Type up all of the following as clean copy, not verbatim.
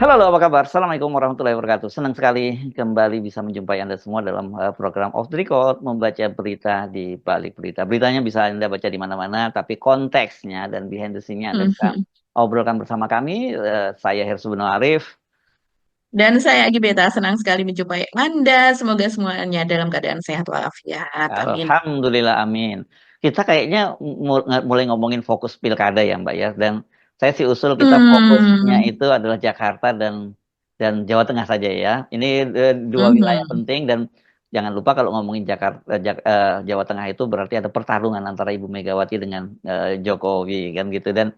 Halo, apa kabar? Assalamualaikum warahmatullahi wabarakatuh. Senang sekali kembali bisa menjumpai Anda semua dalam program Off the Record, membaca berita di balik berita. Beritanya bisa Anda baca di mana-mana, tapi konteksnya dan behind the scene-nya Anda bisa Mhm. obrolkan bersama kami. Saya Hersubun Arif. Dan saya Agi Beta senang sekali menjumpai Anda. Semoga semuanya dalam keadaan sehat walafiat. Amin. Alhamdulillah, amin. Kita kayaknya mulai ngomongin fokus pilkada ya, Mbak ya. Dan saya sih usul kita fokusnya Hmm. itu adalah Jakarta dan Jawa Tengah saja ya. Ini dua wilayah Mhm. penting dan jangan lupa kalau ngomongin Jakarta, Jawa Tengah itu berarti ada pertarungan antara Ibu Megawati dengan Jokowi kan gitu. Dan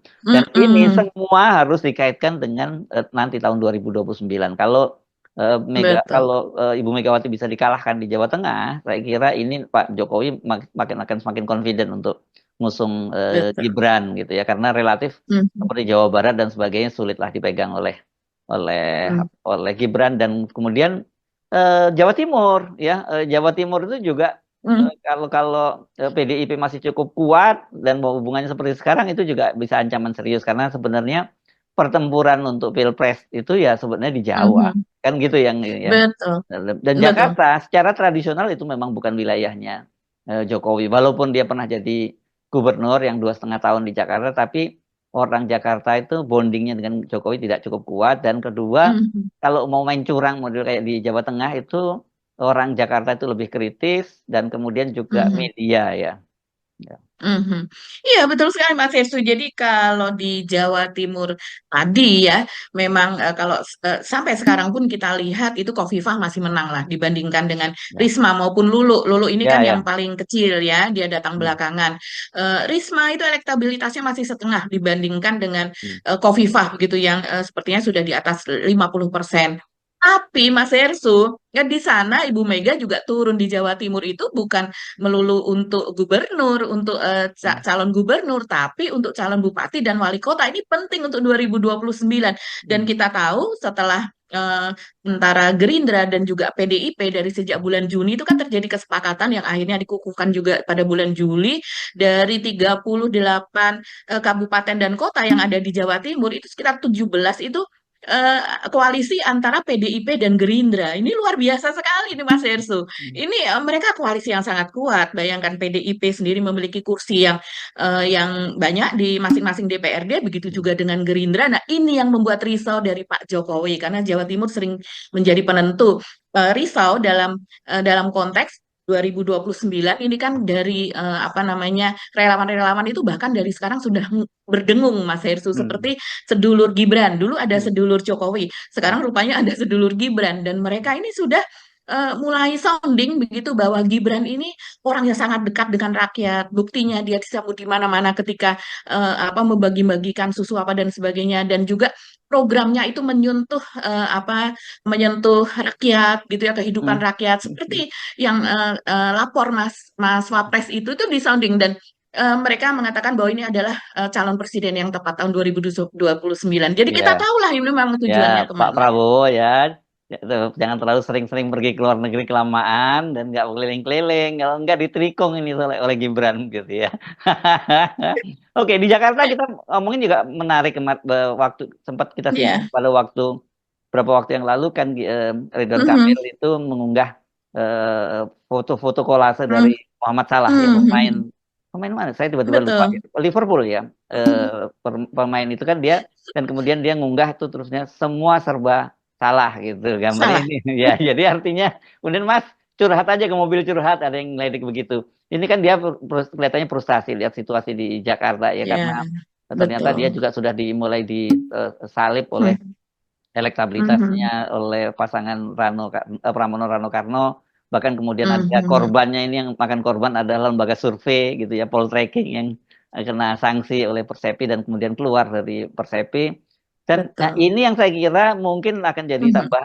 ini Mhm. semua harus dikaitkan dengan nanti tahun 2029. Betul. Kalau Ibu Megawati bisa dikalahkan di Jawa Tengah, saya kira ini Pak Jokowi makin akan semakin confident untuk ngusung Betul. Gibran gitu ya, karena relatif Mhm. seperti Jawa Barat dan sebagainya sulitlah dipegang oleh Mhm. oleh Gibran dan kemudian Jawa Timur ya, Jawa Timur itu juga Mhm. kalau kalau PDIP masih cukup kuat dan mau hubungannya seperti sekarang itu juga bisa ancaman serius karena sebenarnya pertempuran untuk Pilpres itu ya sebenarnya di Jawa Mhm. kan gitu yang Betul. dan Betul. Jakarta secara tradisional itu memang bukan wilayahnya Jokowi walaupun dia pernah jadi gubernur yang 2,5 tahun di Jakarta tapi orang Jakarta itu bondingnya dengan Jokowi tidak cukup kuat dan kedua Mhm. kalau mau main curang model kayak di Jawa Tengah itu orang Jakarta itu lebih kritis dan kemudian juga Mhm. media ya. Ya. Mhm. Iya betul sekali Mas Yesu. Jadi kalau di Jawa Timur tadi ya, memang kalau sampai sekarang pun kita lihat itu Kofifah masih menang lah dibandingkan dengan Ya, Risma maupun Lulu. Lulu ini ya, kan yang ya. paling kecil ya, dia datang Hmm, belakangan. Risma itu elektabilitasnya masih setengah dibandingkan dengan hmm, Kofifah begitu yang sepertinya sudah di atas 50%. Tapi Mas Ersu, ya di sana Ibu Mega juga turun di Jawa Timur itu bukan melulu untuk gubernur, untuk hmm, calon gubernur, tapi untuk calon bupati dan wali kota. Ini penting untuk 2029. Dan hmm, kita tahu setelah antara Gerindra dan juga PDIP dari sejak bulan Juni itu kan terjadi kesepakatan yang akhirnya dikukuhkan juga pada bulan Juli dari 38 kabupaten dan kota yang ada di Jawa Timur itu sekitar 17 itu eh, koalisi antara PDIP dan Gerindra. Ini luar biasa sekali nih Mas Ersu. hmm, Ini mereka koalisi yang sangat kuat. Bayangkan PDIP sendiri memiliki kursi yang banyak di masing-masing DPRD, begitu hmm, juga dengan Gerindra. Nah, ini yang membuat risau dari Pak Jokowi karena Jawa Timur sering menjadi penentu. Risau dalam konteks 2029 ini kan dari apa namanya relawan-relawan itu bahkan dari sekarang sudah berdengung Mas Hersu hmm, seperti sedulur Gibran. Dulu ada hmm, sedulur Jokowi, hmm, sekarang rupanya ada sedulur Gibran dan mereka ini sudah mulai sounding begitu bahwa Gibran ini orang yang sangat dekat dengan rakyat. Buktinya dia disambut di mana-mana ketika apa membagi-bagikan susu apa dan sebagainya dan juga programnya itu menyentuh apa menyentuh rakyat gitu ya kehidupan hmm, rakyat hmm. seperti yang lapor Mas Mas Wapres itu disounding dan mereka mengatakan bahwa ini adalah calon presiden yang tepat tahun 2029. Jadi Ya, kita tahulah ini memang ya tujuannya Pak kemana. Prabowo ya, ya, tuh, jangan terlalu sering-sering pergi ke luar negeri kelamaan dan nggak keliling-keliling. Kalau nggak ditrikung ini oleh Gibran gitu ya. Oke, di Jakarta kita ngomongin juga menarik waktu sempat kita singgung Ya. pada waktu berapa waktu yang lalu kan Ridwan Mhm. Kamil itu mengunggah foto-foto kolase dari Mhm. Muhammad Salah ya pemain Mhm. pemain mana? Saya tiba-tiba lupa. Betul. Liverpool ya. Mhm. Pemain itu kan dia dan kemudian dia ngunggah itu terusnya semua serba salah gitu gambar Salah. ini ya. Jadi artinya kemudian Mas curhat aja ke mobil curhat ada yang ngeledek begitu. Ini kan dia kelihatannya frustasi lihat situasi di Jakarta ya karena Ya, ternyata dia betul. juga sudah dimulai disalib oleh Mhm. elektabilitasnya Mhm. oleh pasangan Pramono Rano Karno bahkan kemudian ada Mhm. korbannya ini yang makan korban adalah lembaga survei gitu ya poltreking yang kena sanksi oleh Persepi dan kemudian keluar dari Persepi dan nah Betul. ini yang saya kira mungkin akan jadi Mhm. tambah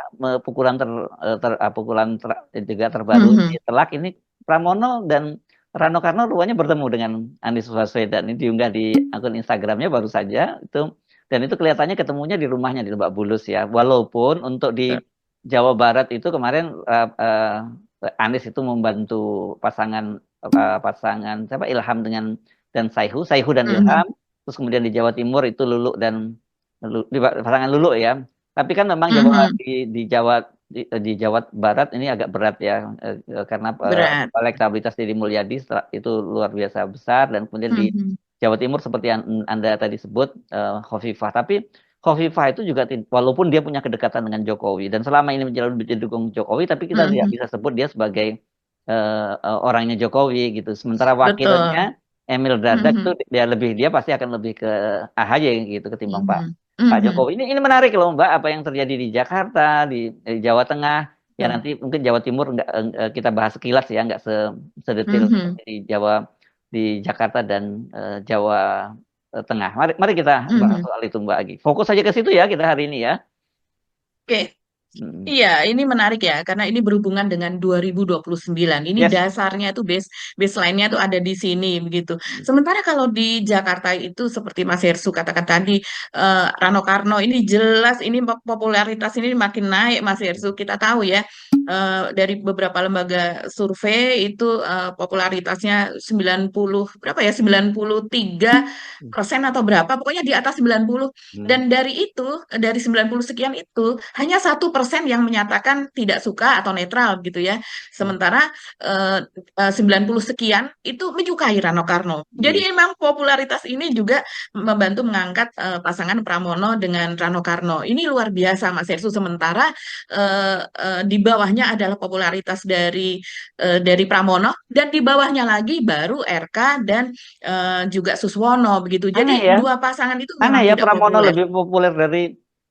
pukulan juga terbaru di Mhm. telak ini Pramono dan Rano Karno rupanya bertemu dengan Anies Baswedan ini diunggah di akun Instagramnya baru saja itu dan itu kelihatannya ketemunya di rumahnya di Lebak Bulus ya. Walaupun untuk di Jawa Barat itu kemarin Anies itu membantu pasangan pasangan siapa Ilham dengan dan Saihu dan Mhm. Ilham. Terus kemudian di Jawa Timur itu Lulu dan pasangan Lulu ya. Tapi kan memang Jawa Mhm. di Jawa Barat ini agak berat ya, karena Berat. elektabilitas Deddy Mulyadi itu luar biasa besar, dan kemudian di Mhm. Jawa Timur seperti yang Anda tadi sebut, Khofifah. Tapi Khofifah itu juga walaupun dia punya kedekatan dengan Jokowi dan selama ini menjalin didukung Jokowi, tapi kita tidak Mhm. bisa sebut dia sebagai orangnya Jokowi gitu. Sementara wakilnya Betul. Emil Dardak itu Mhm. dia pasti akan lebih ke AHY gitu ketimbang Mhm. Pak Mhm. Jokowi. Ini menarik loh Mbak, apa yang terjadi di Jakarta, di Jawa Tengah. Ya Betul. nanti mungkin Jawa Timur nggak, kita bahas sekilas ya, nggak sedetail Mhm. seperti di Jakarta dan Jawa Tengah. Mari kita bahas Mhm. soal itu Mbak Agi. Fokus saja ke situ ya kita hari ini ya. Oke. Hmm. Iya, ini menarik ya, karena ini berhubungan dengan 2029. Ini Yes. dasarnya tuh baseline-nya tuh ada di sini begitu. Sementara kalau di Jakarta itu seperti Mas Hersu katakan tadi, Rano Karno ini jelas ini popularitas ini makin naik, Mas Hersu. Kita tahu ya, dari beberapa lembaga survei itu popularitasnya 90 berapa ya, 93% atau berapa, pokoknya di atas 90. Hmm. Dan dari itu, dari 90 sekian itu, hanya 1% yang menyatakan tidak suka atau netral gitu ya. Sementara 90 sekian itu menyukai Rano Karno. Hmm. Jadi memang popularitas ini juga membantu mengangkat pasangan Pramono dengan Rano Karno. Ini luar biasa Mas Hersu. Sementara di bawahnya adalah popularitas dari Pramono, dan di bawahnya lagi baru RK dan juga Suswono begitu. Aneh Jadi ya. dua pasangan itu Aneh memang ya, tidak Pramono populer. lebih populer dari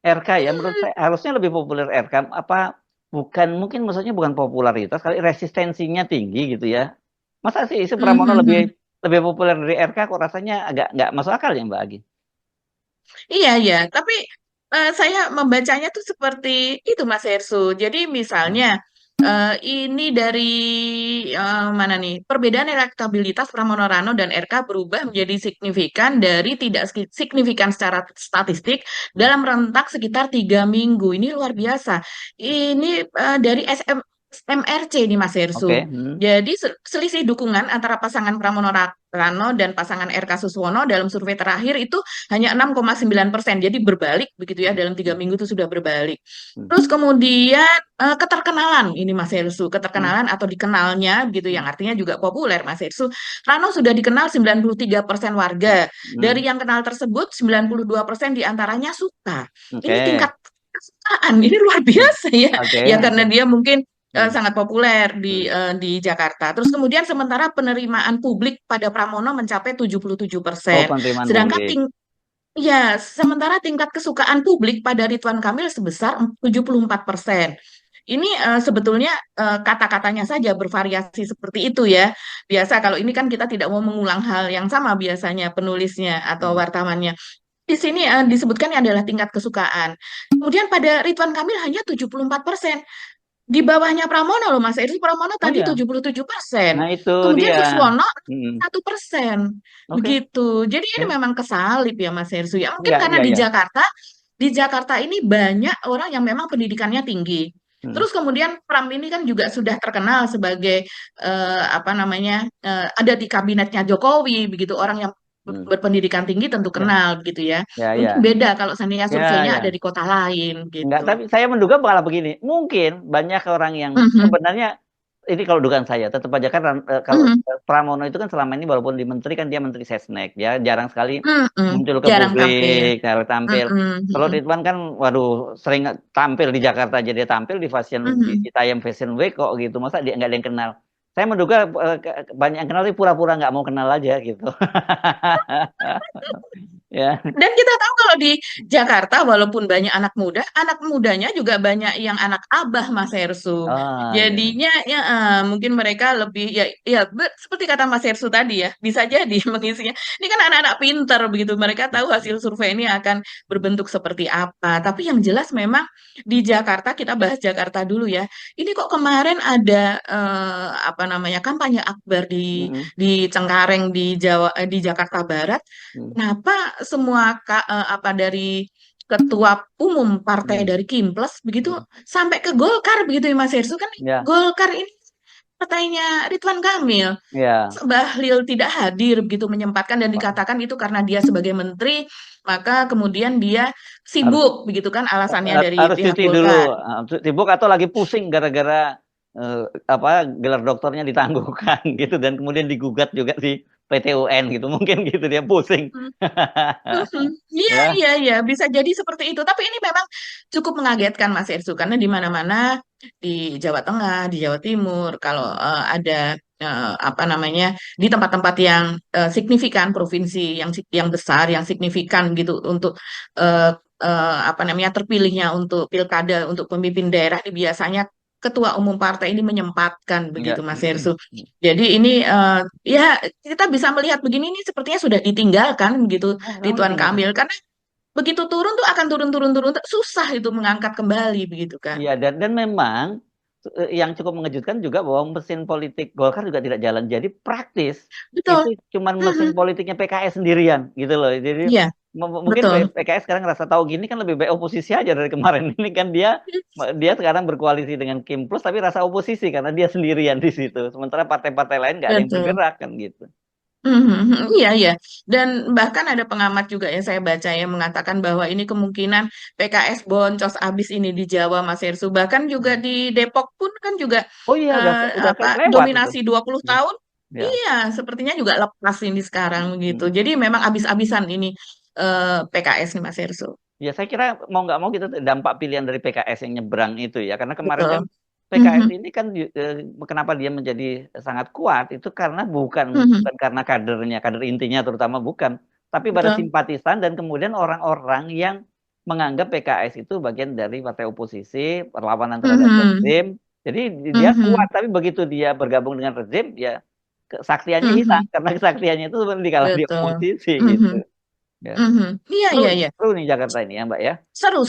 RK ya. Menurut Hmm, saya harusnya lebih populer RK. Apa bukan, mungkin maksudnya bukan popularitas, kali resistensinya tinggi gitu ya. Masa sih si hmm, Pramono hmm, lebih hmm. lebih populer dari RK, kok rasanya agak nggak masuk akal ya Mbak Agi. Iya, iya. Tapi saya membacanya tuh seperti itu, Mas Hersu. Jadi Hmm. misalnya ini dari mana nih? Perbedaan elektabilitas Pramono Rano dan RK berubah menjadi signifikan dari tidak signifikan secara statistik dalam rentak sekitar 3 minggu. Ini luar biasa. Ini dari SMRC nih, Mas Oke. Hersu. Hmm. Jadi selisih dukungan antara pasangan Pramono Rano dan pasangan RK Suswono dalam survei terakhir itu hanya 6,9%. Jadi berbalik begitu ya, dalam tiga Hmm. minggu itu sudah berbalik. Hmm. Terus kemudian keterkenalan ini Mas Hersu, Hmm. keterkenalan atau dikenalnya gitu, Hmm. yang artinya juga populer Mas Hersu. Rano sudah dikenal 93% warga. Dari Hmm. yang kenal tersebut 92% diantaranya suka. Ini Oke. tingkat kesukaan ini luar Hmm. biasa ya. Oke. Ya Oke. karena dia mungkin Hmm. sangat populer Hmm. di Jakarta. Terus kemudian sementara penerimaan publik pada Pramono mencapai Oh, 77%. penerimaan Sedangkan publik. ya, sementara tingkat kesukaan publik pada Ridwan Kamil sebesar 74%. Ini sebetulnya kata-katanya saja bervariasi seperti itu ya. Biasa kalau ini kan kita tidak mau mengulang hal yang sama biasanya penulisnya atau Hmm. wartawannya. Di sini disebutkan adalah tingkat kesukaan. Kemudian pada Ridwan Kamil hanya 74%. Di bawahnya Pramono loh Mas Edi, Pramono Oh tadi ya. 77%. Nah itu Kemudian dia. Suswono Hmm. 1%. Oke. Begitu. Jadi ini Ya. memang kesalip ya Mas Hersu. Ya mungkin Iya, karena iya, iya. Di Jakarta ini banyak orang yang memang pendidikannya tinggi. Hmm. Terus kemudian Pram ini kan juga sudah terkenal sebagai apa namanya, ada di kabinetnya Jokowi begitu, orang yang Hmm. berpendidikan tinggi tentu Ya, kenal begitu ya. ya, Mungkin ya. beda kalau seandainya Ya, surveinya ada ya. di kota lain Enggak, gitu. tapi saya menduga malah begini. Mungkin banyak orang yang Mhm, sebenarnya, ini kalau dugaan saya tetap aja kan, kalau mhm, Pramono itu kan selama ini walaupun di menteri kan dia menteri sesnek ya, jarang sekali mhm. muncul ke Jarang tampil. publik, jarang tampil. Mhm, Kalau mhm, Ridwan kan, waduh, sering tampil di Jakarta, jadi dia tampil di mhm. Citayam Fashion Week kok gitu. Masa dia nggak ada yang kenal? Saya menduga banyak yang kenal tapi pura-pura nggak mau kenal aja gitu. Ya. Dan kita tahu kalau di Jakarta walaupun banyak anak mudanya juga banyak yang anak abah Mas Hersu. Oh, iya. Jadinya ya mungkin mereka lebih ya ya seperti kata Mas Hersu tadi ya, bisa jadi mengisinya. Ini kan anak-anak pinter begitu. Mereka tahu hasil survei ini akan berbentuk seperti apa. Tapi yang jelas memang di Jakarta, kita bahas Jakarta dulu ya. Ini kok kemarin ada apa namanya, kampanye akbar Mm-mm. di Cengkareng di Jakarta Barat. Mm. Kenapa semua apa dari ketua umum partai Mm. dari Kimples begitu Mm. sampai ke Golkar begitu ya Mas Hersu, kan Ya. Golkar ini partainya Ridwan Kamil. Ya, Bahlil tidak hadir begitu menyempatkan dan dikatakan itu karena dia sebagai menteri, maka kemudian dia harus sibuk begitu kan alasannya dari harus pihak cuti dulu. Golkar. Sibuk atau lagi pusing gara-gara apa gelar doktornya ditangguhkan gitu dan kemudian digugat juga si PT UN gitu. Mungkin gitu dia pusing. Hmm. Mhm. Iya, Ya. iya, iya, bisa jadi seperti itu. Tapi ini memang cukup mengagetkan Mas Ersu, karena di mana-mana di Jawa Tengah, di Jawa Timur, kalau ada apa namanya di tempat-tempat yang signifikan, provinsi yang besar, yang signifikan gitu untuk eh, apa namanya terpilihnya untuk pilkada, untuk pemimpin daerah, ini biasanya ketua umum partai ini menyempatkan begitu Ya. Mas Ersu. Jadi ini ya kita bisa melihat begini ini sepertinya sudah ditinggalkan begitu Kamu Ridwan ditinggalkan. Kamil, karena begitu turun tuh akan turun susah itu mengangkat kembali begitu kan. Iya, dan memang yang cukup mengejutkan juga bahwa mesin politik Golkar juga tidak jalan. Jadi praktis itu Betul. cuma mesin Mhm. politiknya PKS sendirian gitu loh. Jadi Iya, mungkin betul. PKS sekarang ngerasa tahu gini kan lebih baik oposisi aja dari kemarin. Ini kan dia sekarang berkoalisi dengan Kim Plus tapi rasa oposisi karena dia sendirian di situ. Sementara partai-partai lain nggak ada yang Betul. bergerak kan gitu. Mhm. Iya, iya. Dan bahkan ada pengamat juga yang saya baca yang mengatakan bahwa ini kemungkinan PKS boncos abis ini di Jawa, Mas Hersu. Bahkan juga di Depok pun kan juga Oh iya udah apa lewat itu. dominasi 20 tahun. Ya. Iya, sepertinya juga lepas ini sekarang begitu. Hmm. Jadi memang abis-abisan ini PKS nih Mas Hersu. Ya, saya kira mau nggak mau kita dampak pilihan dari PKS yang nyebrang itu ya. Karena kemarin kan Betul. PKS Mhm. ini kan kenapa dia menjadi sangat kuat itu karena bukan Mhm. bukan karena kadernya, kader intinya terutama bukan, tapi pada Betul. simpatisan dan kemudian orang-orang yang menganggap PKS itu bagian dari partai oposisi, perlawanan terhadap Mhm. rezim. Jadi dia kuat, Mhm. tapi begitu dia bergabung dengan rezim, ya kesaktiannya hilang Mhm. karena kesaktiannya itu sebenarnya kalau di Betul. oposisi gitu. Mhm. Ya. Mhm. Iya, Seru, iya, iya. seru nih Jakarta ini ya Mbak ya. Seru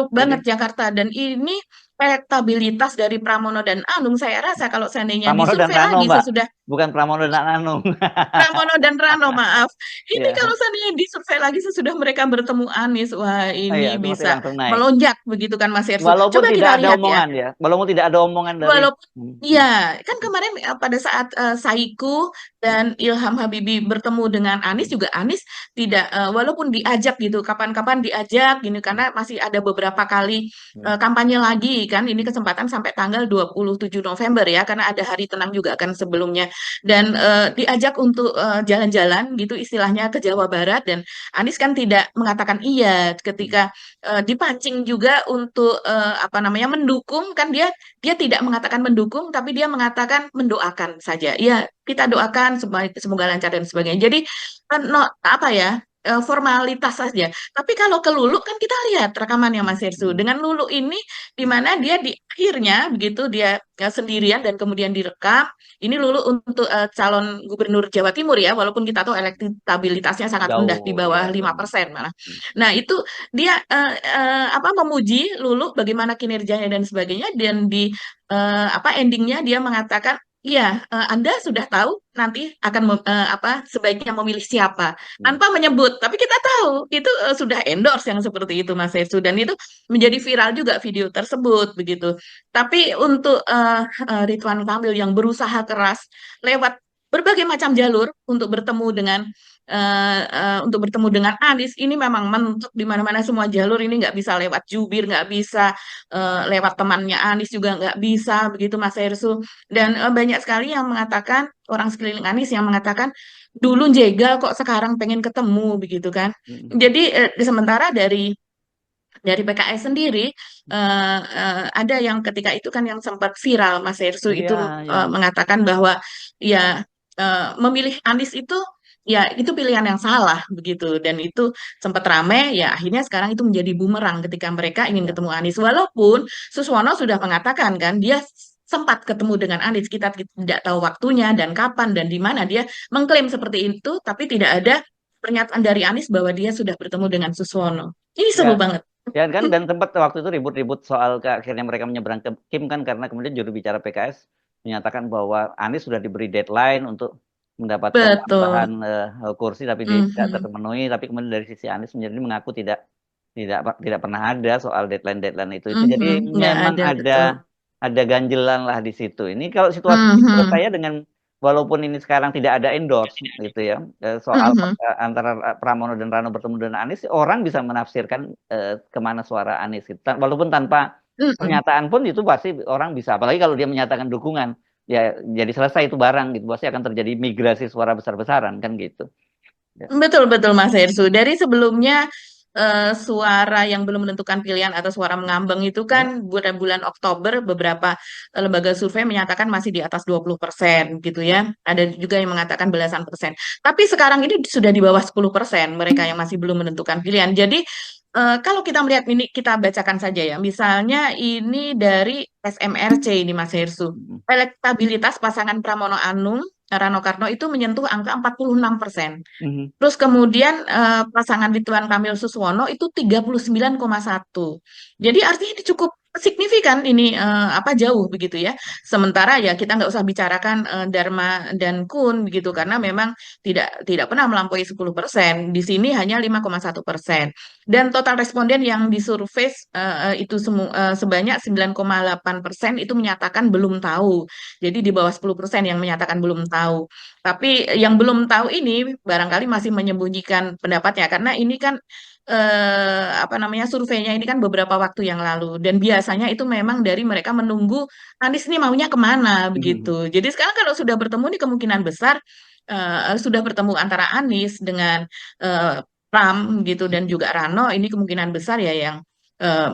banget Jadi Jakarta. Dan ini elektabilitas dari Pramono dan Anung, saya rasa kalau seandainya Pramono dan disurvei Rano, lagi Mbak. sesudah Bukan Pramono dan Anung. Pramono dan Rano, maaf. Ini Iya. kalau seandainya disurvei lagi sesudah mereka bertemu Anies, wah Oh, iya, ini itu pasti bisa langsung naik. melonjak begitu kan Mas Hersu. Walaupun Coba tidak kita ada lihat ya. omongan ya. Walaupun tidak ada omongan dari Walaupun Hmm, hmm, ya kan kemarin pada saat Saiku hmm, dan Ilham Habibie bertemu dengan Anies hmm, juga Anies tidak walaupun diajak gitu kapan-kapan diajak gini hmm, karena masih ada beberapa kali hmm, kampanye lagi kan ini kesempatan sampai tanggal 27 November ya karena ada hari tenang juga kan sebelumnya dan diajak untuk jalan-jalan gitu istilahnya ke Jawa Barat dan Anies kan tidak mengatakan iya hmm. ketika dipancing juga untuk apa namanya mendukung kan dia tidak mengatakan mendukung, tapi dia mengatakan mendoakan saja. Ya, kita doakan semoga lancar dan sebagainya. Jadi, apa ya, formalitas saja. Tapi kalau ke Lulu kan kita lihat rekamannya Mas Hersu. Hmm. Dengan Lulu ini, di mana dia di akhirnya, begitu dia sendirian dan kemudian direkam. Ini Lulu untuk calon gubernur Jawa Timur ya, walaupun kita tahu elektabilitasnya sangat rendah di Jauh ya. bawah 5% malah. Nah, itu dia apa memuji Lulu bagaimana kinerjanya dan sebagainya dan di apa endingnya dia mengatakan iya Anda sudah tahu nanti akan apa sebaiknya memilih siapa Hmm. tanpa menyebut tapi kita tahu itu sudah endorse yang seperti itu Mas Esu dan itu menjadi viral juga video tersebut begitu tapi untuk Ridwan Kamil yang berusaha keras lewat berbagai macam jalur untuk bertemu dengan Anies ini memang menentuk di mana-mana semua jalur ini nggak bisa lewat jubir nggak bisa lewat temannya Anies juga nggak bisa begitu Mas Hersu dan banyak sekali yang mengatakan orang sekeliling Anies yang mengatakan dulu jegal kok sekarang pengen ketemu begitu kan Hmm. jadi sementara dari PKS sendiri ada yang ketika itu kan yang sempat viral Mas Hersu itu Iya, ya. mengatakan bahwa ya memilih Anies itu ya itu pilihan yang salah begitu dan itu sempat ramai ya akhirnya sekarang itu menjadi bumerang ketika mereka ingin Ya. ketemu Anies walaupun Suswono sudah mengatakan kan dia sempat ketemu dengan Anies kita tidak tahu waktunya dan kapan dan di mana dia mengklaim seperti itu tapi tidak ada pernyataan dari Anies bahwa dia sudah bertemu dengan Suswono ini Ya. seru banget. Ya kan dan sempat waktu itu ribut-ribut soal akhirnya mereka menyeberang ke Kim kan karena kemudian juru bicara PKS menyatakan bahwa Anies sudah diberi deadline untuk mendapatkan tambahan Betul. kursi tapi tidak Mhm. terpenuhi tapi kemudian dari sisi Anies menjadi mengaku tidak tidak pernah ada soal deadline-deadline itu jadi Mhm. Nggak memang ada ada betul. ada ganjelan lah di situ. Ini kalau situasi ini menurut Mhm. saya dengan walaupun ini sekarang tidak ada endorse gitu ya, soal Mhm. antara Pramono dan Rano bertemu dengan Anies, orang bisa menafsirkan kemana suara Anies gitu. Walaupun tanpa Mhm. pernyataan pun itu pasti orang bisa, apalagi kalau dia menyatakan dukungan, ya jadi selesai itu barang gitu, pasti akan terjadi migrasi suara besar-besaran kan gitu. Ya. Betul, betul Mas Hersu. Dari sebelumnya suara yang belum menentukan pilihan atau suara mengambang itu Ya. kan bulan-bulan Oktober beberapa lembaga survei menyatakan masih di atas 20% gitu ya. Ada juga yang mengatakan belasan persen. Tapi sekarang ini sudah di bawah 10% mereka yang masih belum menentukan pilihan. Jadi kalau kita melihat ini kita bacakan saja ya. Misalnya ini dari SMRC ini Mas Hersu. Mhm. Elektabilitas pasangan Pramono Anung Rano Karno itu menyentuh angka 46%. Mhm. Terus kemudian pasangan Ridwan Kamil Suswono itu 39,1. Jadi artinya ini cukup signifikan ini apa jauh begitu ya. Sementara ya kita nggak usah bicarakan Dharma dan Kun begitu karena memang tidak pernah melampaui 10%. Di sini hanya 5,1%. Dan total responden yang disurvei itu sebanyak 9,8% itu menyatakan belum tahu. Jadi di bawah 10% yang menyatakan belum tahu. Tapi yang belum tahu ini barangkali masih menyembunyikan pendapatnya karena ini kan apa namanya surveinya ini kan beberapa waktu yang lalu dan biasanya itu memang dari mereka menunggu Anies ini maunya kemana Mhm. begitu. Jadi sekarang kalau sudah bertemu nih kemungkinan besar sudah bertemu antara Anies dengan Pram gitu dan juga Rano ini kemungkinan besar ya yang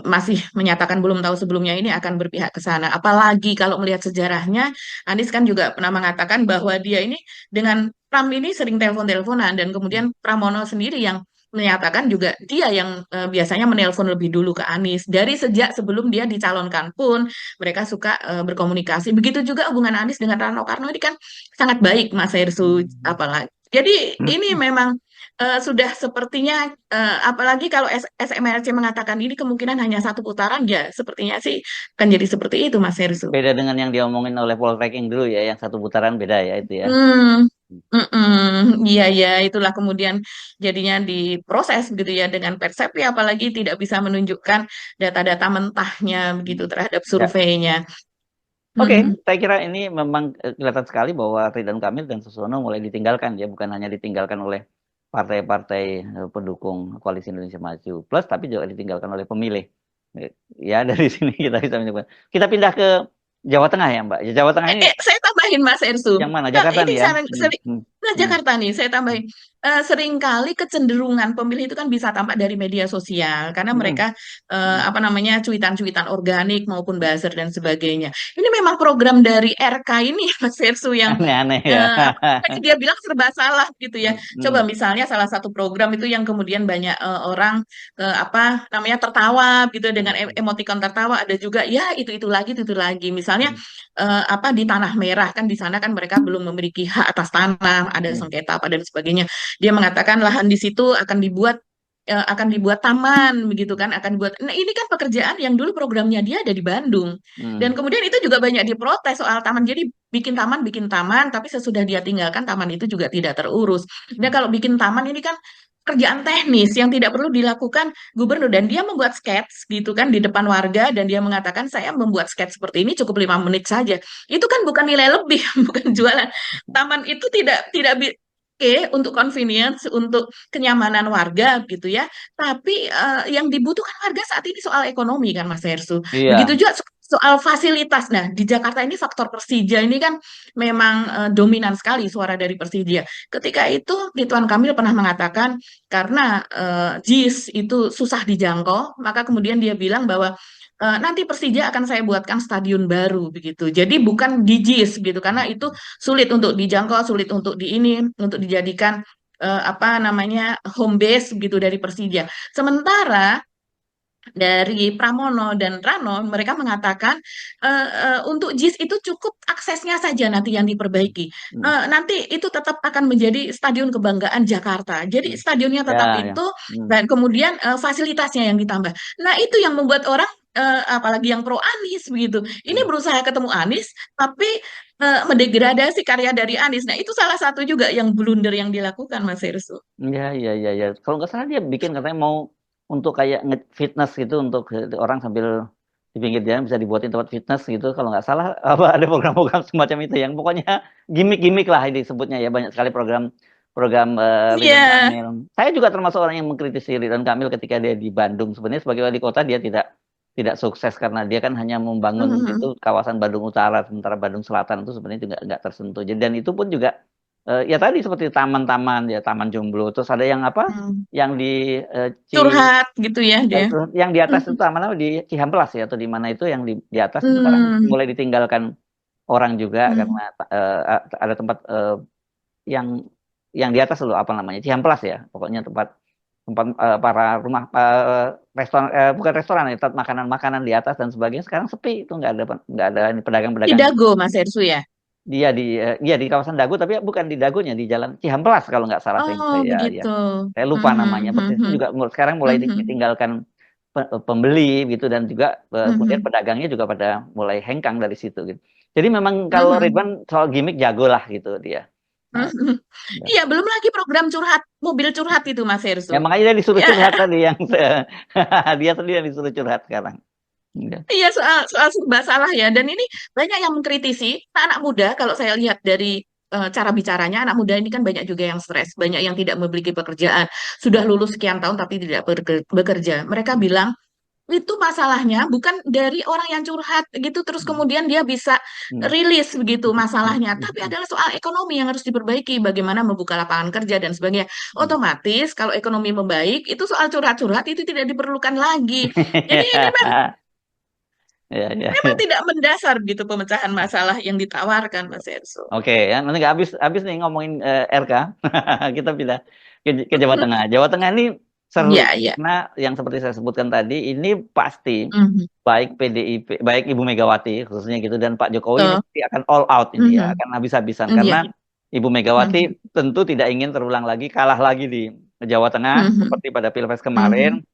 masih menyatakan belum tahu sebelumnya ini akan berpihak ke sana. Apalagi kalau melihat sejarahnya Anies kan juga pernah mengatakan bahwa dia ini dengan Pram ini sering telepon-teleponan dan kemudian Pramono sendiri yang menyatakan juga dia yang biasanya menelpon lebih dulu ke Anies dari sejak sebelum dia dicalonkan pun mereka suka berkomunikasi. Begitu juga hubungan Anies dengan Rano Karno ini kan sangat baik Mas Hersu Mhm. apalagi. Jadi ini memang sudah sepertinya apalagi kalau SMRC mengatakan ini kemungkinan hanya satu putaran ya sepertinya sih akan jadi seperti itu Mas Hersu. Beda dengan yang diomongin oleh poltreking dulu ya, yang satu putaran beda ya itu ya. Hmm, iya ya, itulah kemudian jadinya diproses gitu ya dengan persepsi, apalagi tidak bisa menunjukkan data-data mentahnya begitu terhadap Ya. surveinya. Oke, Mhm. saya kira ini memang kelihatan sekali bahwa Ridwan Kamil dan Susono mulai ditinggalkan ya, bukan hanya ditinggalkan oleh partai-partai pendukung Koalisi Indonesia Maju Plus, tapi juga ditinggalkan oleh pemilih. Ya, dari sini kita bisa menyebut. Kita pindah ke Jawa Tengah ya, Mbak. Ya, Jawa Tengah ini Saya tambahin Mas Ersu. yang mana? Nah, Jakarta ini nih ya? sering, sering nah, Hmm, Jakarta nih, saya hmm, tambahin. Seringkali kecenderungan pemilih itu kan bisa tampak dari media sosial karena hmm, mereka hmm. apa namanya cuitan-cuitan organik maupun buzzer dan sebagainya. Ini memang program dari RK ini Mas Ersu yang Aneh-aneh ya. apa dia bilang serba salah gitu ya. Coba Hmm, misalnya salah satu program itu yang kemudian banyak orang apa namanya tertawa gitu dengan emotikon tertawa ada juga ya itu lagi itu lagi. Misalnya hmm, apa di Tanah Merah kan di sana kan mereka belum memiliki hak atas tanah, ada hmm, sengketa apa dan sebagainya. Dia mengatakan lahan di situ akan dibuat taman begitu kan akan dibuat. Nah, ini kan pekerjaan yang dulu programnya dia ada di Bandung. Dan hmm, kemudian itu juga banyak diprotes soal taman. Jadi bikin taman tapi sesudah dia tinggalkan taman itu juga tidak terurus. Dan kalau bikin taman ini kan kerjaan teknis yang tidak perlu dilakukan gubernur dan dia membuat sketch gitu kan di depan warga dan dia mengatakan saya membuat sketch seperti ini cukup 5 menit saja itu kan bukan nilai lebih bukan jualan taman itu tidak oke untuk convenience untuk kenyamanan warga gitu ya tapi yang dibutuhkan warga saat ini soal ekonomi kan Mas Hersu begitu iya. juga soal fasilitas nah di Jakarta ini faktor Persija ini kan memang dominan sekali suara dari Persija ketika itu Ridwan Kamil pernah mengatakan karena JIS itu susah dijangkau, maka kemudian dia bilang bahwa nanti Persija akan saya buatkan stadion baru begitu. Jadi bukan di JIS gitu karena itu sulit untuk dijangkau, sulit untuk untuk dijadikan apa namanya home base gitu dari Persija. Sementara dari Pramono dan Rano, mereka mengatakan untuk JIS itu cukup aksesnya saja nanti yang diperbaiki. Hmm, Nanti itu tetap akan menjadi stadion kebanggaan Jakarta. Jadi hmm. stadionnya tetap Ya, ya. itu Hmm, dan kemudian fasilitasnya yang ditambah. Nah itu yang membuat orang apalagi yang pro Anies begitu. Ini hmm. berusaha ketemu Anies, tapi mendegradasi karya dari Anies. Nah itu salah satu juga yang blunder yang dilakukan Mas Hersу. Iya, iya, iya, iya. Kalau nggak salah dia bikin katanya mau untuk kayak fitness gitu untuk orang sambil di pinggir jalan bisa dibuatin tempat fitness gitu kalau nggak salah apa ada program-program semacam itu yang pokoknya gimmick-gimmick lah ini disebutnya ya banyak sekali program Ridwan Iya. Kamil. Saya juga termasuk orang yang mengkritisi Ridwan Kamil ketika dia di Bandung. Sebenarnya sebagai wali kota dia tidak sukses karena dia kan hanya membangun Mhm. itu kawasan Bandung Utara sementara Bandung Selatan itu sebenarnya juga nggak tersentuh. Dan itu pun juga ya tadi seperti taman-taman ya Taman Jomblo terus ada yang apa Hmm. yang di Curhat gitu ya dia. yang di atas itu Mhm. taman apa di Cihamplas ya atau di mana itu yang di atas itu sekarang Hmm. mulai ditinggalkan orang juga Hmm. karena ada tempat yang yang di atas loh apa namanya Cihamplas ya pokoknya tempat tempat para rumah restoran bukan restoran ya tempat makanan-makanan di atas dan sebagainya sekarang sepi itu nggak ada ini Di pedagang-pedagang Dago Mas Ersu ya. dia di kawasan Dago tapi bukan di Dagonya di Jalan Cihamplas kalau nggak salah Oh saya ya begitu. saya lupa namanya Mhm. persis itu Mhm. juga sekarang mulai Mhm. ditinggalkan pembeli gitu dan juga kemudian Mhm. pedagangnya juga pada mulai hengkang dari situ gitu. Jadi memang kalau Ridwan Mhm. soal gimmick jago lah gitu dia. Nah, Mhm. ya. Iya, belum lagi program curhat, mobil curhat itu Mas Ersu. Ya makanya dia disuruh Ya, curhat tadi yang dia sendiri yang disuruh curhat sekarang. Ya. iya soal soal serba salah ya. Dan ini banyak yang mengkritisi anak muda. Kalau saya lihat dari cara bicaranya, anak muda ini kan banyak juga yang stres, banyak yang tidak memiliki pekerjaan, sudah Ya. lulus sekian tahun tapi tidak bekerja. Mereka bilang itu masalahnya bukan dari orang yang curhat gitu, terus Hmm. kemudian dia bisa Hmm. rilis begitu masalahnya, tapi Hmm. adalah soal ekonomi yang harus diperbaiki, bagaimana membuka lapangan kerja dan sebagainya. Hmm. Otomatis kalau ekonomi membaik, itu soal curhat-curhat itu tidak diperlukan lagi. Jadi ini Ya, ya, memang ya. tidak mendasar gitu pemecahan masalah yang ditawarkan Mas Erso. Oke, ya nanti nggak habis nih ngomongin RK. Kita pindah ke Jawa Tengah. Jawa Tengah ini seru Ya, ya. karena yang seperti saya sebutkan tadi ini pasti Mhm. baik PDIP, baik Ibu Megawati khususnya gitu dan Pak Jokowi ini Tuh. pasti akan all out ini ya, Mhm. akan habis-habisan Iya. karena Ibu Megawati Mhm. tentu tidak ingin terulang lagi kalah lagi di Jawa Tengah Mhm. seperti pada Pilpres kemarin.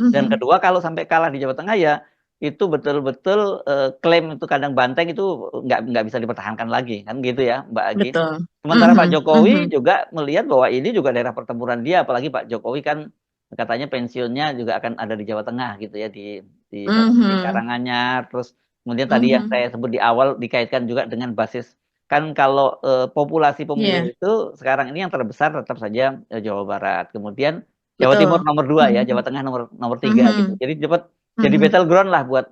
Mhm. Dan Mhm. kedua kalau sampai kalah di Jawa Tengah ya itu betul-betul klaim itu kandang banteng itu nggak bisa dipertahankan lagi kan gitu ya Mbak Agi. Betul. Sementara Pak Mhm. Jokowi Mhm. juga melihat bahwa ini juga daerah pertempuran dia apalagi Pak Jokowi kan katanya pensiunnya juga akan ada di Jawa Tengah gitu ya di mana di Mhm. Karanganyar terus kemudian tadi yang Mhm. saya sebut di awal dikaitkan juga dengan basis kan kalau populasi pemilih Iya. itu sekarang ini yang terbesar tetap saja Jawa Barat kemudian Jawa Timur Betul. nomor 2 ya, Jawa Mhm. Tengah nomor nomor 3 gitu. Mhm. Jadi dapat jadi Mhm. battleground lah buat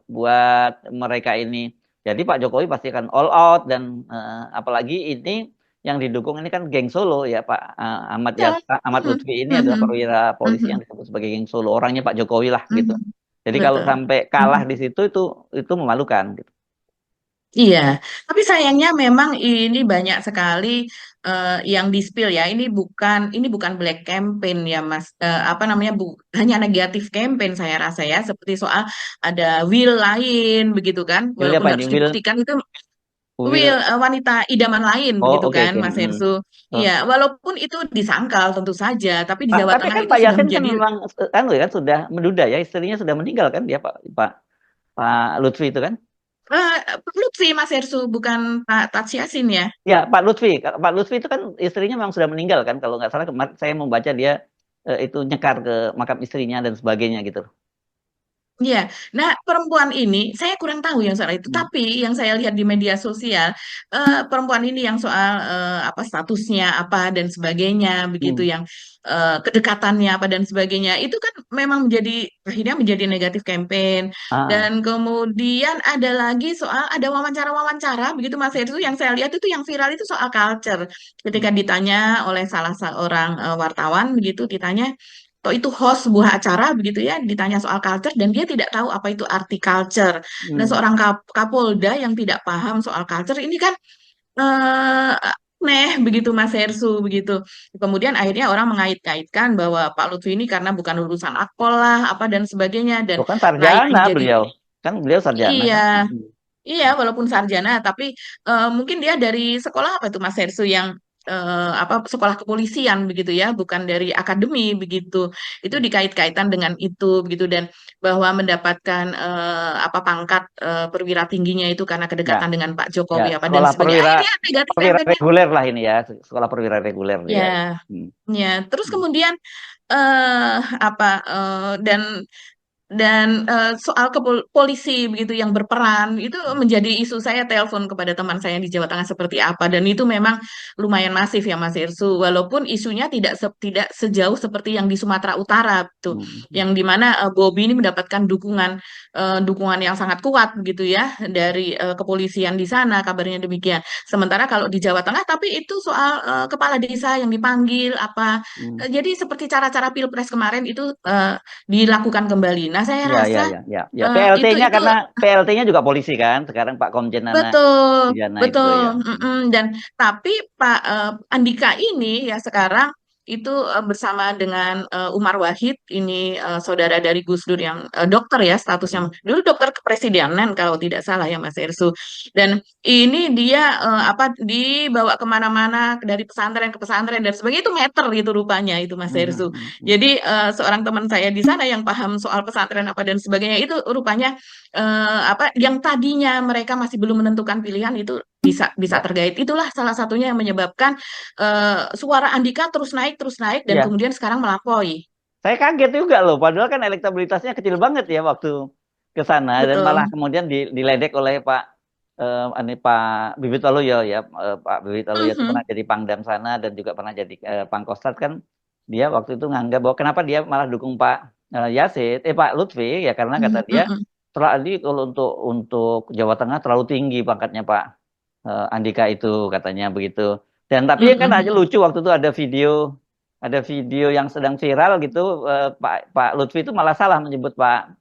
mereka ini. Jadi Pak Jokowi pasti akan all out dan apalagi ini yang didukung ini kan geng Solo ya Pak Betul. Ahmad Mhm. Lutfi ini adalah Mhm. perwira polisi yang Mhm. disebut sebagai geng Solo, orangnya Pak Jokowi lah gitu. Mhm. Jadi kalau Betul. sampai kalah Mhm. di situ itu memalukan gitu. Iya, tapi sayangnya memang ini banyak sekali yang di-spill ya. Ini bukan black campaign ya, Mas. Apa namanya? Hanya negatif campaign saya rasa ya. Seperti soal ada will lain begitu kan. Will Walaupun apa ini? harus dibuktikan itu will Will wanita idaman lain oh begitu oke kan, oke. Mas Hmm. Ersu. Oh. Iya, walaupun itu disangkal tentu saja, tapi di Jawa Tapi Tengah kan itu Pak sudah Yasin kan menjadi memang anu ya kan sudah menduda ya istrinya sudah meninggal kan dia Pak Pak Lutfi itu kan? Lutfi Mas Ersu, bukan Pak Tadsyasin ya. Ya Pak Lutfi. Pak Lutfi itu kan istrinya memang sudah meninggal kan kalau nggak salah kemarin saya membaca dia itu nyekar ke makam istrinya dan sebagainya gitu. Iya, nah perempuan ini saya kurang tahu yang soal itu, Hmm. tapi yang saya lihat di media sosial, perempuan ini yang soal apa statusnya apa dan sebagainya, begitu Hmm. yang kedekatannya apa dan sebagainya, itu kan memang menjadi akhirnya menjadi negatif campaign. Ah, Dan kemudian ada lagi soal ada wawancara-wawancara, begitu Mas Heru, yang saya lihat itu yang viral itu soal culture. hmm. Ketika ditanya oleh salah seorang wartawan, begitu ditanya atau itu host sebuah acara begitu ya ditanya soal culture dan dia tidak tahu apa itu arti culture. Nah, Hmm. seorang Kapolda yang tidak paham soal culture ini kan eh aneh begitu Mas Hersu begitu. Kemudian akhirnya orang mengait-kaitkan bahwa Pak Lutfi ini karena bukan lulusan Akpol lah apa dan sebagainya dan Tuh kan naik sarjana menjadi beliau kan beliau sarjana iya. kan. Hmm. Iya, walaupun sarjana, tapi mungkin dia dari sekolah apa itu Mas Hersu yang apa sekolah kepolisian begitu ya, bukan dari akademi begitu. Itu dikait-kaitan dengan itu begitu dan bahwa mendapatkan apa pangkat perwira tingginya itu karena Ya kedekatan dengan Pak ya Jokowi apa dan sekolah sebagainya. Akhirnya negatif perwira campaign. reguler lah ini ya sekolah perwira reguler dia. Ya, Hmm. ya. Terus Hmm. kemudian eh apa dan soal polisi begitu yang berperan itu menjadi isu. Saya telepon kepada teman saya di Jawa Tengah seperti apa, dan itu memang lumayan masif ya Mas Irsu, walaupun isunya tidak sejauh seperti yang di Sumatera Utara tuh, Hmm. yang dimana Bobi ini mendapatkan dukungan yang sangat kuat begitu ya dari kepolisian di sana, kabarnya demikian. Sementara kalau di Jawa Tengah, tapi itu soal kepala desa yang dipanggil apa. Hmm. Jadi seperti cara-cara Pilpres kemarin itu dilakukan kembali. Nah, saya Ya, ya, rasa ya, ya, ya. PLT-nya itu karena PLT-nya juga polisi kan. Sekarang Pak Komjen Nana betul, Sujana itu betul. ya. Dan tapi Pak Andika ini ya sekarang itu bersama dengan Umar Wahid ini saudara dari Gus Dur yang dokter ya statusnya, Hmm. dulu dokter kepresidenan kalau tidak salah ya Mas Ersu. Dan ini dia dibawa kemana-mana dari pesantren ke pesantren dan sebagainya, itu meter gitu rupanya itu Mas Hmm. Ersu. Hmm. Hmm. Jadi seorang teman saya di sana yang paham soal pesantren apa dan sebagainya itu rupanya yang tadinya mereka masih belum menentukan pilihan itu bisa bisa Ya, tergait. Itulah salah satunya yang menyebabkan suara Andika terus naik dan ya. kemudian sekarang melampaui. Saya kaget juga loh. Padahal kan elektabilitasnya kecil banget ya waktu ke sana dan malah Betul. kemudian diledek oleh Pak Bibit Waluyo ya. Pak Bibit Waluyo itu Mhm, pernah jadi Pangdam sana dan juga pernah jadi Pangkostrat kan. Dia waktu itu nganggap bahwa kenapa dia malah dukung Pak Lutfi ya karena kata mhm, dia mhm, terlalu kalau untuk Jawa Tengah terlalu tinggi pangkatnya Pak Andika itu katanya begitu. Dan tapi mhm, kan aja mhm. lucu waktu itu ada video yang sedang viral gitu Pak Pak Lutfi itu malah salah menyebut Pak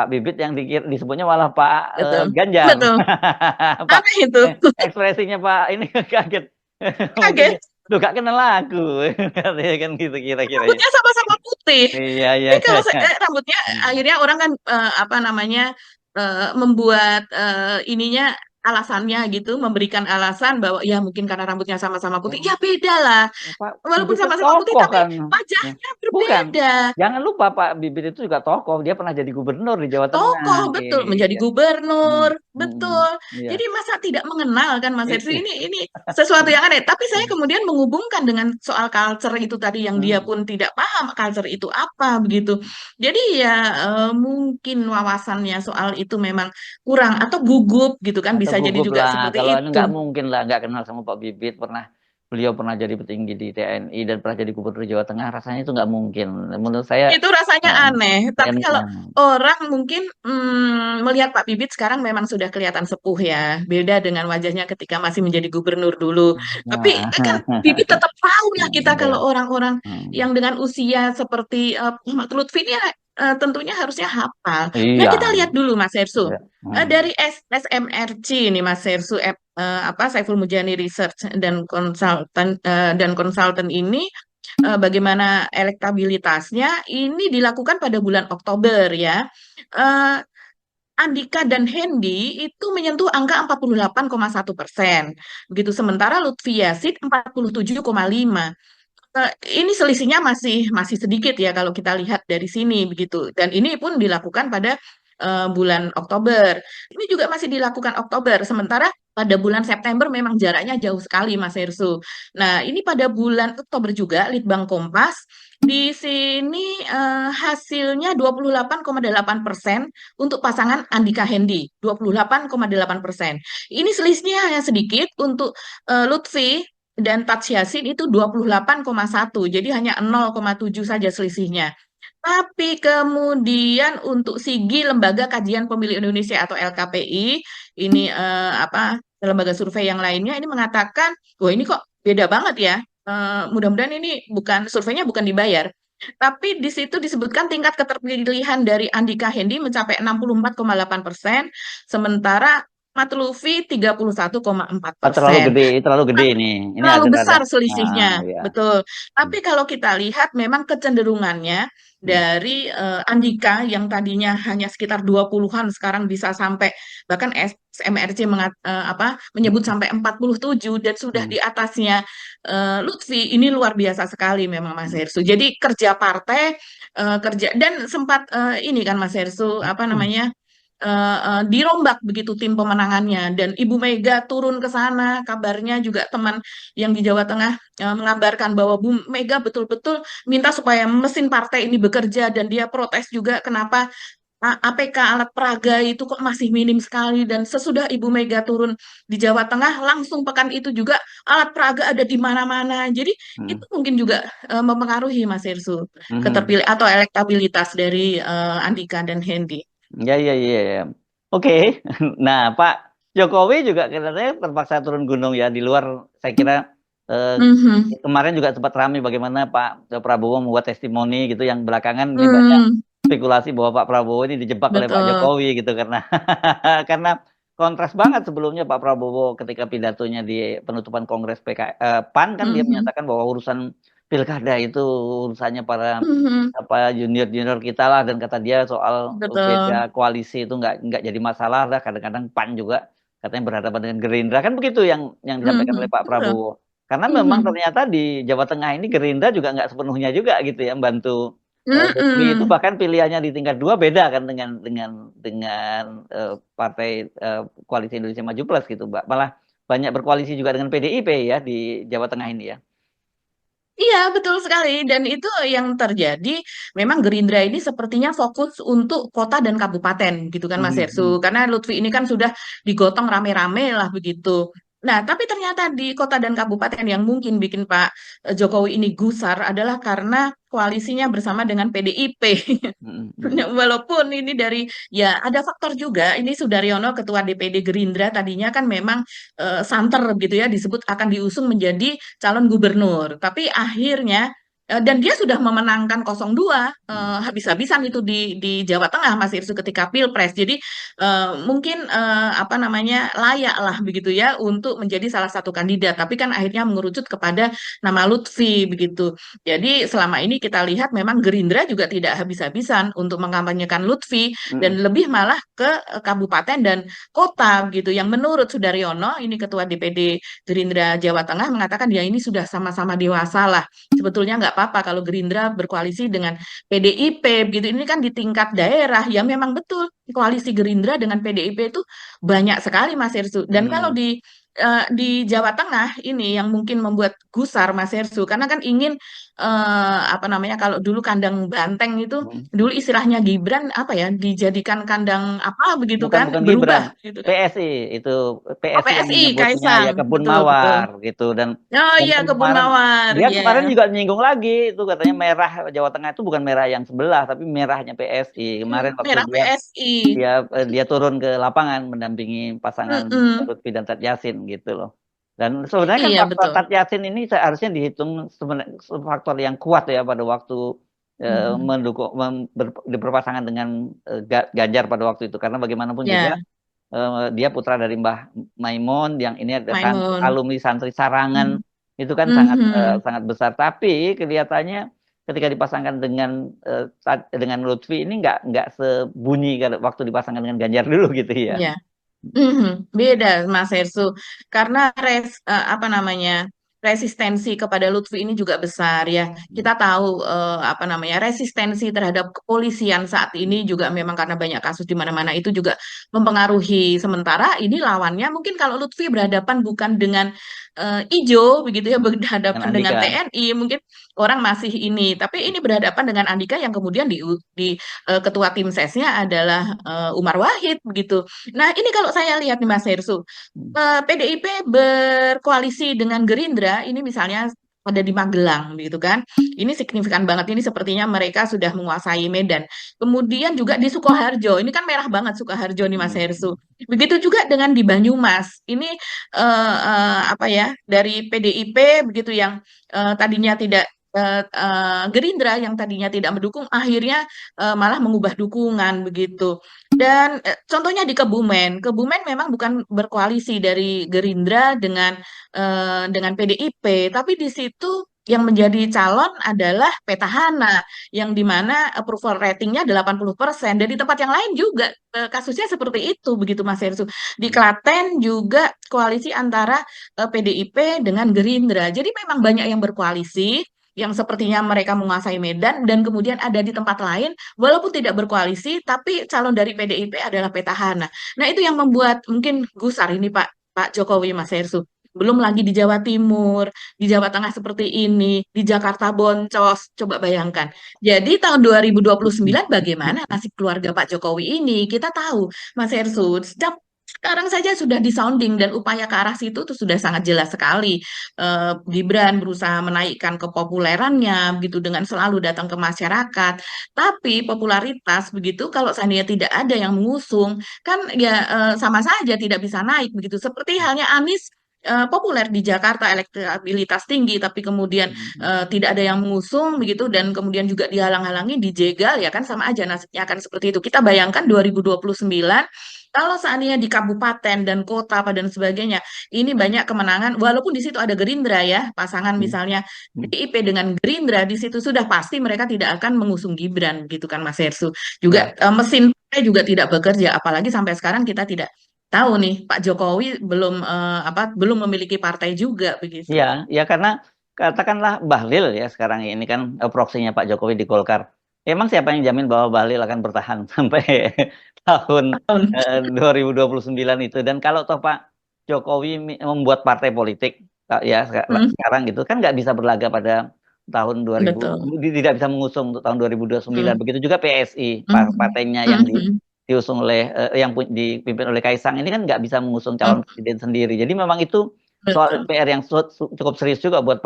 Bibit yang disebutnya malah Pak Betul. Ganjar. Betul. Pak Aneh itu. ekspresinya Pak ini kaget. Mungkin Kaget. lu gak kenal aku katanya kan gitu kira-kira ya. Rambutnya sama-sama putih. Iya iya Tapi iya. kalau Iya. rambutnya Hmm. akhirnya orang kan apa namanya membuat ininya alasannya gitu, memberikan alasan bahwa ya mungkin karena rambutnya sama-sama putih. Oh, Ya beda lah. Pak Walaupun Bibit itu sama-sama putih tokoh tapi kan. Ya. wajahnya Bukan. berbeda. Jangan lupa Pak Bibit itu juga tokoh. Dia pernah jadi gubernur di Jawa Tengah. Tokoh betul menjadi Iya. Hmm. gubernur, Hmm. betul. Iya. Jadi masa tidak mengenal kan Mas Hersu, Iya. ini sesuatu yang aneh. Tapi saya kemudian menghubungkan dengan soal culture itu tadi yang dia Hmm. pun tidak paham culture itu apa begitu. Jadi ya mungkin wawasannya soal itu memang kurang atau gugup gitu kan, Atau bisa jadi gugup juga lah. Kalau seperti ini itu. nggak mungkin lah nggak kenal sama Pak Bibit. Beliau pernah jadi petinggi di TNI dan pernah jadi gubernur Jawa Tengah. Rasanya itu nggak mungkin. Menurut saya Itu rasanya eh, aneh. Tapi kalau TNI. orang mungkin melihat Pak Bibit sekarang memang sudah kelihatan sepuh ya. Beda dengan wajahnya ketika masih menjadi gubernur dulu. Tapi Nah, kan Bibit tetap tahu lah kita ya. kalau orang-orang Hmm. yang dengan usia seperti Muhammad Lutfi ini tentunya harusnya hafal. Nah Iya. kita lihat dulu Mas Hersu. Ya. Hmm. Dari SMRC ini Mas Hersu Saiful Mujani Research dan konsultan ini bagaimana elektabilitasnya ini dilakukan pada bulan Oktober ya. Eh, Andika dan Hendi itu menyentuh angka 48,1%. Begitu sementara Lutfi Yassin 47,5. Ini selisihnya masih masih sedikit ya kalau kita lihat dari sini begitu. Dan ini pun dilakukan pada bulan Oktober. Ini juga masih dilakukan Oktober. Sementara pada bulan September memang jaraknya jauh sekali, Mas Hersu. Nah, ini pada bulan Oktober juga Litbang Kompas di sini hasilnya 28,8% untuk pasangan Andika Hendi, 28,8%. Ini selisihnya hanya sedikit untuk Lutfi dan Tats Yassin itu 28,1. Jadi hanya 0,7 saja selisihnya. Tapi kemudian untuk SIGI Lembaga Kajian Pemilih Indonesia atau LKPI ini lembaga survei yang lainnya ini mengatakan, wah ini kok beda banget ya. Mudah-mudahan ini surveinya bukan dibayar. Tapi di situ disebutkan tingkat keterpilihan dari Andika Hendi mencapai 64,8%, sementara Matlufi 31,4 Oh, terlalu persen. gede, terlalu gede ini. Ini Terlalu ada. besar Ah, selisihnya, ya. betul. Hmm. Tapi kalau kita lihat memang kecenderungannya Hmm. dari Andika yang tadinya hanya sekitar 20-an sekarang bisa sampai bahkan SMRC menyebut sampai 47 dan sudah Hmm. di atasnya Lutfi. Ini luar biasa sekali memang Mas Hmm. Hersu. Jadi kerja partai kerja dan sempat ini kan Mas Hersu apa Hmm. namanya? dirombak begitu tim pemenangannya, dan Ibu Mega turun ke sana. Kabarnya juga teman yang di Jawa Tengah mengabarkan bahwa Bu Mega betul-betul minta supaya mesin partai ini bekerja, dan dia protes juga kenapa APK alat peraga itu kok masih minim sekali. Dan sesudah Ibu Mega turun di Jawa Tengah, langsung pekan itu juga alat peraga ada di mana-mana. Jadi Hmm. itu mungkin juga mempengaruhi Mas Irsu Mhm. keterpilih atau elektabilitas dari Andika dan Hendy. Ya, ya, ya, ya. Oke. Nah, Pak Jokowi juga katanya terpaksa turun gunung ya. Di luar, saya kira eh, Mhm. kemarin juga sempat ramai bagaimana Pak Prabowo membuat testimoni gitu, yang belakangan ini banyak Hmm, spekulasi bahwa Pak Prabowo ini dijebak oleh Pak betul. Jokowi gitu, karena karena kontras banget sebelumnya Pak Prabowo ketika pidatonya di penutupan Kongres PAN, kan dia Mhm. menyatakan bahwa urusan pilkada itu urusannya para Mhm. apa junior junior kita lah, dan kata dia soal beda Betul. koalisi itu nggak jadi masalah lah. Kadang-kadang PAN juga katanya berhadapan dengan Gerindra, kan begitu yang disampaikan oleh Mhm. Pak Betul. Prabowo. Karena memang Mhm. ternyata di Jawa Tengah ini Gerindra juga nggak sepenuhnya juga gitu ya bantu Lutfi. Itu Mhm. bahkan pilihannya di tingkat dua beda kan dengan partai koalisi Indonesia Maju Plus gitu, Mbak. Malah banyak berkoalisi juga dengan PDIP ya di Jawa Tengah ini ya. Iya, betul sekali. Dan itu yang terjadi, memang Gerindra ini sepertinya fokus untuk kota dan kabupaten, gitu kan Mas Mhm. Hersu. Karena Lutfi ini kan sudah digotong rame-rame lah begitu. Nah, tapi ternyata di kota dan kabupaten yang mungkin bikin Pak Jokowi ini gusar adalah karena koalisinya bersama dengan PDIP. Mhm. Mhm. Walaupun ini dari, ya ada faktor juga, ini Sudaryono ketua DPD Gerindra tadinya kan memang santer gitu ya, disebut akan diusung menjadi calon gubernur. Tapi akhirnya dan dia sudah memenangkan 02 Mhm. habis-habisan itu di Jawa Tengah Mas Irsu ketika Pilpres. Jadi mungkin apa namanya, layak lah begitu ya untuk menjadi salah satu kandidat. Tapi kan akhirnya mengerucut kepada nama Lutfi begitu. Jadi selama ini kita lihat memang Gerindra juga tidak habis-habisan untuk mengkampanyekan Lutfi, Mhm. dan lebih malah ke kabupaten dan kota gitu. Yang menurut Sudaryono, ini ketua DPD Gerindra Jawa Tengah, mengatakan ya ini sudah sama-sama dewasa lah. Sebetulnya nggak apa-apa kalau Gerindra berkoalisi dengan PDIP begitu. Ini kan di tingkat daerah ya, memang betul koalisi Gerindra dengan PDIP itu banyak sekali Mas Hersu. Dan kalau Mhm. di Jawa Tengah ini yang mungkin membuat gusar Mas Hersu, karena kan ingin apa namanya, kalau dulu kandang banteng itu, Mhm. dulu istilahnya Gibran apa ya, dijadikan kandang apa begitu Bukan, kan, bukan Gibran, berubah gitu kan. PSI itu, Oh, PSI yang PSI, menyebutnya ya Kaisang, kebun betul betul. mawar gitu. dan Oh dan iya, kan Kebun kemarin Mawar, dia ya. kemarin juga menyinggung lagi itu, katanya merah Jawa Tengah itu bukan merah yang sebelah tapi merahnya PSI. Kemarin waktu Merah dia PSI. dia dia turun ke lapangan mendampingi pasangan Mm-mm. Lutfi dan Tat Yasin gitu loh. Dan sebenarnya kan Iya faktor betul. Tat Yasin ini seharusnya dihitung sebenarnya faktor yang kuat ya pada waktu Mhm. mendukung berpasangan dengan Ganjar pada waktu itu, karena bagaimanapun juga Ya, dia putra dari Mbah Maimun, yang ini ada Maimun. alumni santri Sarangan, Mhm. itu kan sangat Mhm. sangat besar. Tapi kelihatannya ketika dipasangkan dengan Lutfi ini nggak sebunyi waktu dipasangkan dengan Ganjar dulu gitu ya. Ya. Mhm, beda Mas Hersu, karena apa namanya, resistensi kepada Lutfi ini juga besar ya. Kita tahu apa namanya, resistensi terhadap kepolisian saat ini juga memang karena banyak kasus di mana-mana itu juga mempengaruhi. Sementara ini lawannya mungkin kalau Lutfi berhadapan bukan dengan Ijo begitu ya, Dengan berhadapan dengan Andika. TNI, mungkin orang masih ini. Tapi ini berhadapan dengan Andika yang kemudian di ketua tim sesnya adalah Umar Wahid begitu. Nah, ini kalau saya lihat nih Mas Hersu, PDIP berkoalisi dengan Gerindra, ini misalnya ada di Magelang, gitu kan. Ini signifikan banget, ini sepertinya mereka sudah menguasai Medan. Kemudian juga di Sukoharjo, ini kan merah banget Sukoharjo nih Mas Hersu. Begitu juga dengan di Banyumas, ini apa ya, dari PDIP begitu yang tadinya tidak Gerindra yang tadinya tidak mendukung, akhirnya malah mengubah dukungan begitu. Dan contohnya di Kebumen, Kebumen memang bukan berkoalisi dari Gerindra dengan PDIP, tapi di situ yang menjadi calon adalah petahana, yang dimana approval ratingnya 80%. Dan di tempat yang lain juga kasusnya seperti itu, begitu Mas Hersu. Di Klaten juga koalisi antara PDIP dengan Gerindra. Jadi memang banyak yang berkoalisi, yang sepertinya mereka menguasai Medan dan kemudian ada di tempat lain walaupun tidak berkoalisi tapi calon dari PDIP adalah petahana. Nah, itu yang membuat mungkin gusar ini Pak Jokowi, Mas Hersu. Belum lagi di Jawa Timur, di Jawa Tengah seperti ini, di Jakarta boncos. Coba bayangkan. Jadi tahun 2029 bagaimana nasib keluarga Pak Jokowi ini? Kita tahu, Mas Hersu, sekarang saja sudah disounding dan upaya ke arah situ tuh sudah sangat jelas sekali. Gibran berusaha menaikkan kepopulerannya begitu dengan selalu datang ke masyarakat. Tapi popularitas begitu kalau seandainya tidak ada yang mengusung kan ya sama saja tidak bisa naik begitu. Seperti halnya Anies populer di Jakarta, elektabilitas tinggi, tapi kemudian tidak ada yang mengusung begitu dan kemudian juga dihalang-halangi, dijegal ya kan sama aja nasibnya akan seperti itu. Kita bayangkan 2029 kalau seandainya di kabupaten dan kota apa dan sebagainya, ini banyak kemenangan walaupun di situ ada Gerindra ya, pasangan misalnya PDIP dengan Gerindra di situ sudah pasti mereka tidak akan mengusung Gibran gitu kan Mas Hersu. Ya, Juga mesin partai juga tidak bekerja apalagi sampai sekarang kita tidak tahu nih Pak Jokowi belum belum memiliki partai juga begitu. ya karena katakanlah Bahlil ya sekarang ini kan proksinya Pak Jokowi di Golkar. Emang siapa yang jamin bahwa Bahlil akan bertahan sampai tahun 2029 itu? Dan kalau toh Pak Jokowi membuat partai politik ya Hmm, sekarang gitu kan nggak bisa berlaga pada tahun 2000, betul. tidak bisa mengusung untuk tahun 2029. Hmm, Begitu juga PSI, hmm, partainya yang hmm, diusung oleh yang dipimpin oleh Kaisang ini kan nggak bisa mengusung calon hmm, presiden sendiri. Jadi memang itu soal betul. PR yang cukup serius juga buat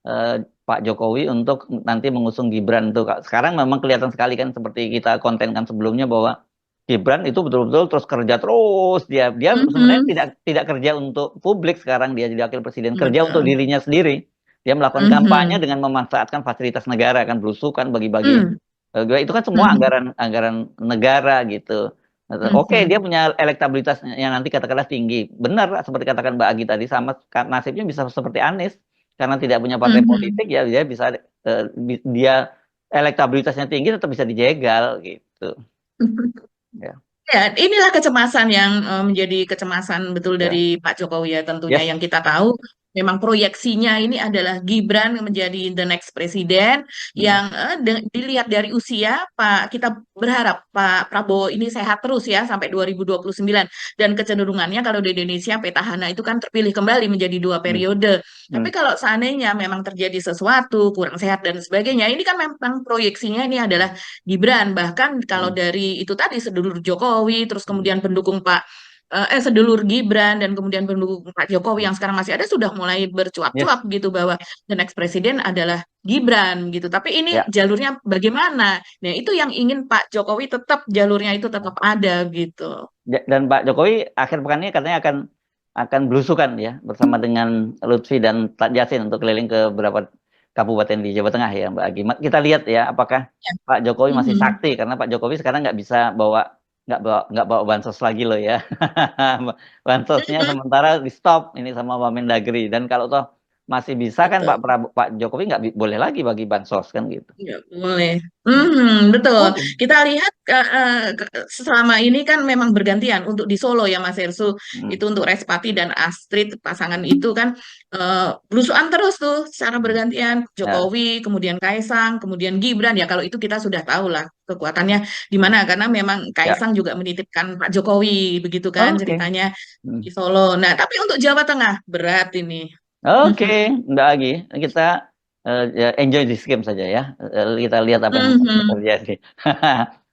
eh, Pak Jokowi untuk nanti mengusung Gibran tuh. Sekarang memang kelihatan sekali kan seperti kita kontenkan sebelumnya bahwa Gibran itu betul-betul terus kerja terus dia sebenarnya Hmm, tidak kerja untuk publik sekarang dia jadi wakil presiden kerja untuk betul. dirinya sendiri. Dia melakukan kampanye Hmm, dengan memanfaatkan fasilitas negara kan belusukan bagi-bagi hmm, itu kan semua hmm, anggaran anggaran negara gitu. Oke, hmm, dia punya elektabilitas yang nanti katakanlah tinggi. Benar, seperti katakan Mbak Agi tadi, sama nasibnya bisa seperti Anies. Karena tidak punya partai hmm, politik, ya dia bisa, dia elektabilitasnya tinggi tetap bisa dijegal gitu. hmm. Ya, Ya, inilah kecemasan yang menjadi kecemasan betul ya, dari Pak Jokowi ya tentunya yes. yang kita tahu memang proyeksinya ini adalah Gibran menjadi the next presiden Hmm. yang dilihat dari usia Pak kita berharap Pak Prabowo ini sehat terus ya sampai 2029 dan kecenderungannya kalau di Indonesia petahana itu kan terpilih kembali menjadi dua Hmm. periode. Hmm. Tapi kalau seandainya memang terjadi sesuatu kurang sehat dan sebagainya ini kan memang proyeksinya ini adalah Gibran. Bahkan kalau Hmm. dari itu tadi sedulur Jokowi, terus Hmm. kemudian pendukung sedulur Gibran dan kemudian pendukung Pak Jokowi Hmm. yang sekarang masih ada sudah mulai Yes, bercuap-cuap gitu bahwa the next presiden adalah Gibran gitu. Tapi ini ya. jalurnya bagaimana? Nah, itu yang ingin Pak Jokowi tetap jalurnya itu tetap ada gitu. Dan Pak Jokowi akhir pekan ini katanya akan belusukan ya bersama dengan Lutfi dan Tat Yasin untuk keliling ke beberapa kabupaten di Jawa Tengah ya Mbak Agi. Kita lihat ya apakah Ya. Pak Jokowi masih Mhm. sakti karena Pak Jokowi sekarang nggak bawa bansos lagi loh ya. Bansosnya Mhm. sementara di stop ini sama Pak Mendagri dan kalau toh masih bisa kan Betul. Pak Jokowi nggak boleh lagi bagi bansos kan gitu. Nggak boleh. Hmm. Betul. Oke. Kita lihat selama ini kan memang bergantian untuk di Solo ya Mas Ersu. Hmm. Itu untuk Respati dan Astrid pasangan itu kan belusuan terus tuh secara bergantian. Ya, Jokowi, kemudian Kaisang, kemudian Gibran ya kalau itu kita sudah tahu lah kekuatannya di mana karena memang ya. Kaisang juga menitipkan Pak Jokowi begitu kan Oke. ceritanya Hmm. di Solo. Nah, tapi untuk Jawa Tengah berat ini. Oke, Mbak Agi, kita ya, enjoy this game saja ya. Kita lihat apa yang terjadi.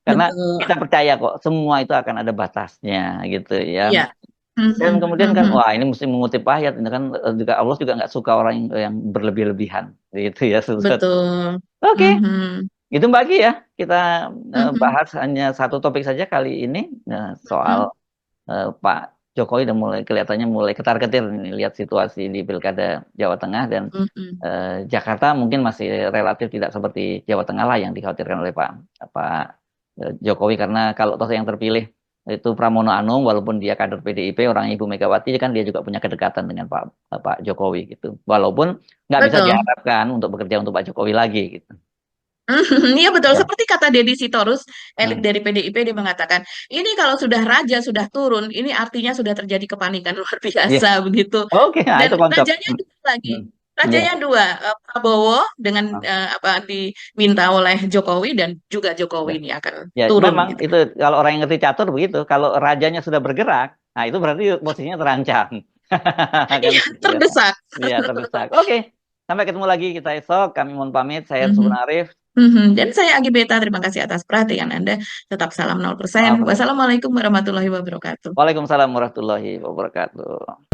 Karena kita Betul. percaya kok semua itu akan ada batasnya gitu ya. Ya. Dan Mhm, kemudian kan, mhm. wah ini mesti mengutip ayat, ini kan juga Allah juga nggak suka orang yang berlebih-lebihan, gitu ya. Susah. Betul. Oke, Mhm, itu Mbak Agi ya. Kita mhm, bahas hanya satu topik saja kali ini, soal mhm, Pak Jokowi udah mulai kelihatannya mulai ketar-ketir nih lihat situasi di Pilkada Jawa Tengah dan mhm. Jakarta mungkin masih relatif tidak seperti Jawa Tengah lah yang dikhawatirkan oleh Pak Jokowi karena kalau toh yang terpilih itu Pramono Anung walaupun dia kader PDIP orang Ibu Megawati kan dia juga punya kedekatan dengan Pak Jokowi gitu walaupun nggak bisa Betul. diharapkan untuk bekerja untuk Pak Jokowi lagi gitu Iya betul. ya. Seperti kata Deddy Sitorus, elit Hmm. dari PDIP dia mengatakan, ini kalau sudah raja sudah turun, ini artinya sudah terjadi kepanikan luar Iya. biasa begitu. Oke, nah Dan itu konsep. rajanya Hmm. dulu lagi. Hmm. Iya. Rajanya dua, Prabowo dengan Ah, apa diminta oleh Jokowi dan juga Jokowi ya. ini akan Ya, turun memang gitu. itu kalau orang yang ngerti catur begitu. Kalau rajanya sudah bergerak, nah itu berarti posisinya terancam. Kan Iya, gitu ya. terdesak. Iya, terdesak. Oke. Sampai ketemu lagi kita esok. Kami mohon pamit. Saya Mhm. Subhan Arif. Mhm. Dan saya Agi Beta, terima kasih atas perhatian Anda. Tetap salam 0%. Maaf. Wassalamualaikum warahmatullahi wabarakatuh. Waalaikumsalam warahmatullahi wabarakatuh.